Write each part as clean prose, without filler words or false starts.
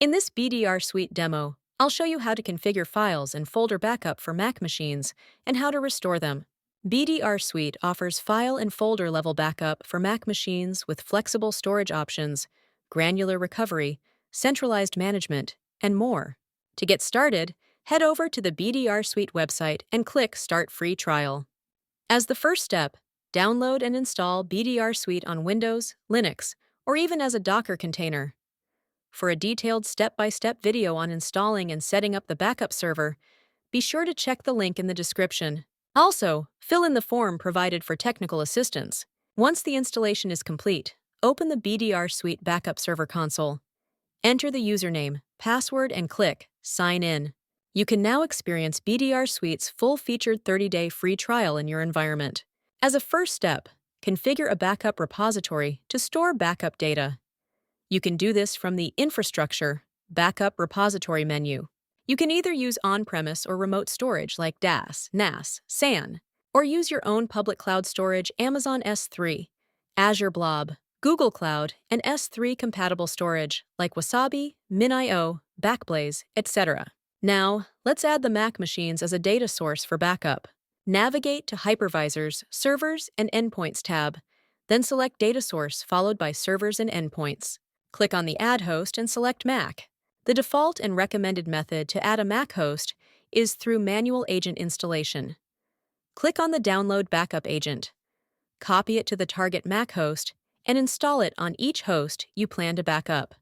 In this BDRSuite demo, I'll show you how to configure files and folder backup for Mac machines and how to restore them. BDRSuite offers file and folder level backup for Mac machines with flexible storage options, granular recovery, centralized management, and more. To get started, head over to the BDRSuite website and click Start Free Trial. As the first step, download and install BDRSuite on Windows, Linux, or even as a Docker container. For a detailed step-by-step video on installing and setting up the backup server, be sure to check the link in the description. Also, fill in the form provided for technical assistance. Once the installation is complete, open the BDRSuite Backup Server console. Enter the username, password, and click Sign In. You can now experience BDRSuite's full-featured 30-day free trial in your environment. As a first step, configure a backup repository to store backup data. You can do this from the Infrastructure Backup Repository menu. You can either use on-premise or remote storage like DAS, NAS, SAN, or use your own public cloud storage Amazon S3, Azure Blob, Google Cloud, and S3 compatible storage like Wasabi, MinIO, Backblaze, etc. Now, let's add the Mac machines as a data source for backup. Navigate to Hypervisors, Servers, and Endpoints tab, then select Data Source followed by Servers and Endpoints. Click on the Add Host and select Mac. The default and recommended method to add a Mac host is through manual agent installation. Click on the Download Backup Agent. Copy it to the target Mac host and install it on each host you plan to back up.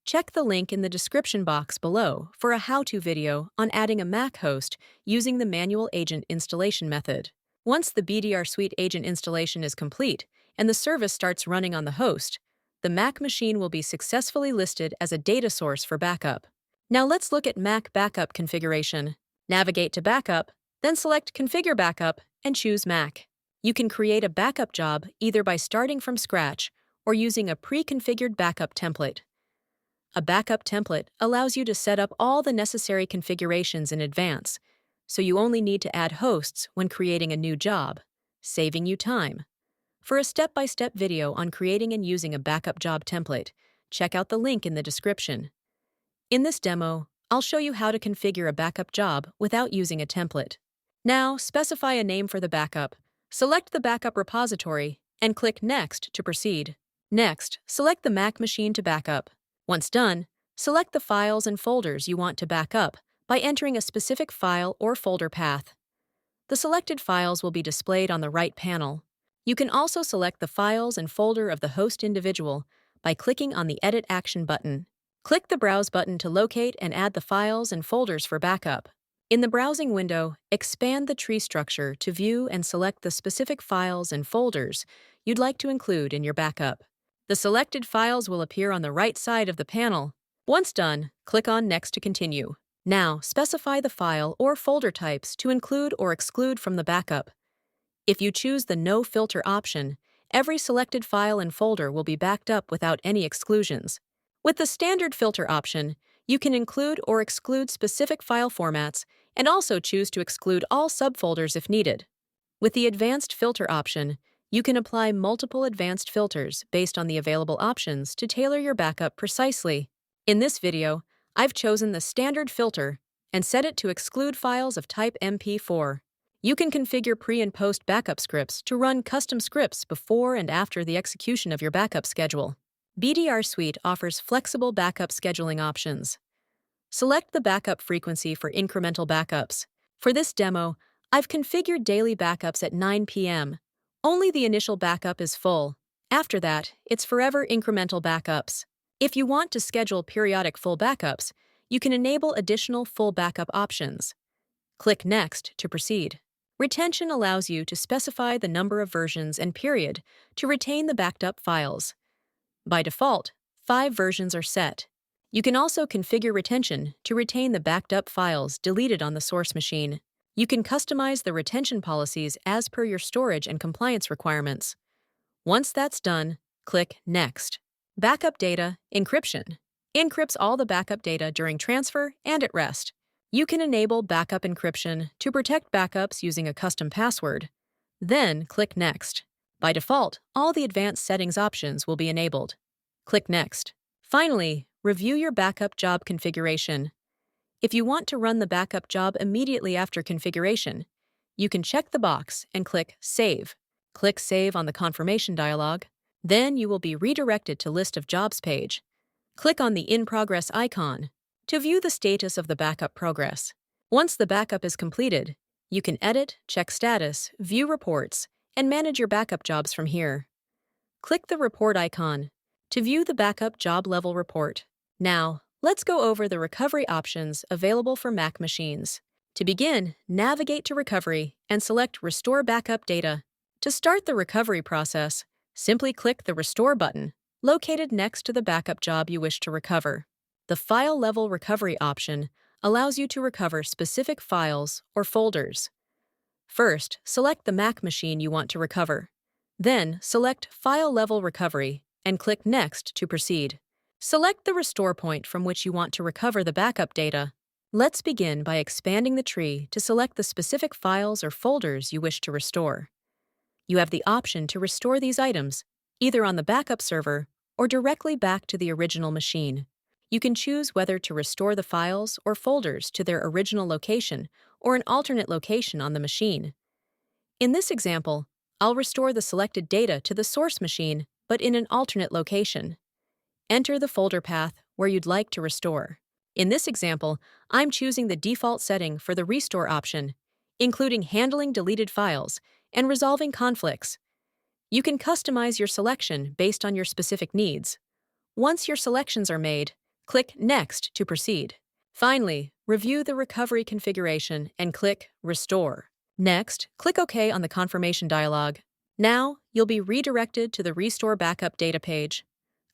Check the link in the description box below for a how-to video on adding a Mac host using the manual agent installation method. Once the BDRSuite agent installation is complete and the service starts running on the host, the Mac machine will be successfully listed as a data source for backup. Now let's look at Mac backup configuration. Navigate to Backup, then select Configure Backup and choose Mac. You can create a backup job either by starting from scratch or using a pre-configured backup template. A backup template allows you to set up all the necessary configurations in advance, so you only need to add hosts when creating a new job, saving you time. For a step-by-step video on creating and using a backup job template, check out the link in the description. In this demo, I'll show you how to configure a backup job without using a template. Now, specify a name for the backup, select the backup repository, and click Next to proceed. Next, select the Mac machine to backup. Once done, select the files and folders you want to back up by entering a specific file or folder path. The selected files will be displayed on the right panel. You can also select the files and folder of the host individual by clicking on the Edit Action button. Click the Browse button to locate and add the files and folders for backup. In the browsing window, expand the tree structure to view and select the specific files and folders you'd like to include in your backup. The selected files will appear on the right side of the panel. Once done, click on Next to continue. Now, specify the file or folder types to include or exclude from the backup. If you choose the No Filter option, every selected file and folder will be backed up without any exclusions. With the Standard Filter option, you can include or exclude specific file formats and also choose to exclude all subfolders if needed. With the Advanced Filter option, you can apply multiple advanced filters based on the available options to tailor your backup precisely. In this video, I've chosen the Standard Filter and set it to exclude files of type MP4. You can configure pre- and post-backup scripts to run custom scripts before and after the execution of your backup schedule. BDRSuite offers flexible backup scheduling options. Select the backup frequency for incremental backups. For this demo, I've configured daily backups at 9 p.m. Only the initial backup is full. After that, it's forever incremental backups. If you want to schedule periodic full backups, you can enable additional full backup options. Click Next to proceed. Retention allows you to specify the number of versions and period to retain the backed up files. By default, 5 versions are set. You can also configure retention to retain the backed up files deleted on the source machine. You can customize the retention policies as per your storage and compliance requirements. Once that's done, click Next. Backup data encryption encrypts all the backup data during transfer and at rest. You can enable backup encryption to protect backups using a custom password. Then click Next. By default, all the advanced settings options will be enabled. Click Next. Finally, review your backup job configuration. If you want to run the backup job immediately after configuration, you can check the box and click Save. Click Save on the confirmation dialog. Then you will be redirected to List of Jobs page. Click on the In Progress icon to view the status of the backup progress. Once the backup is completed, you can edit, check status, view reports, and manage your backup jobs from here. Click the Report icon to view the backup job level report. Now, let's go over the recovery options available for Mac machines. To begin, navigate to Recovery and select Restore Backup Data. To start the recovery process, simply click the Restore button located next to the backup job you wish to recover. The File Level Recovery option allows you to recover specific files or folders. First, select the Mac machine you want to recover. Then, select File Level Recovery and click Next to proceed. Select the restore point from which you want to recover the backup data. Let's begin by expanding the tree to select the specific files or folders you wish to restore. You have the option to restore these items, either on the backup server or directly back to the original machine. You can choose whether to restore the files or folders to their original location or an alternate location on the machine. In this example, I'll restore the selected data to the source machine, but in an alternate location. Enter the folder path where you'd like to restore. In this example, I'm choosing the default setting for the Restore option, including handling deleted files and resolving conflicts. You can customize your selection based on your specific needs. Once your selections are made, click Next to proceed. Finally, review the recovery configuration and click Restore. Next, click OK on the confirmation dialog. Now, you'll be redirected to the Restore Backup Data page.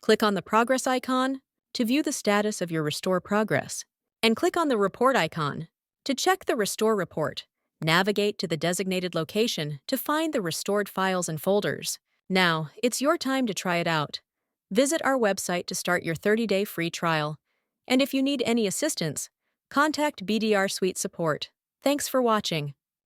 Click on the Progress icon to view the status of your restore progress, and click on the Report icon to check the restore report. Navigate to the designated location to find the restored files and folders. Now, it's your time to try it out. Visit our website to start your 30-day free trial. And if you need any assistance, contact BDRSuite support. Thanks for watching.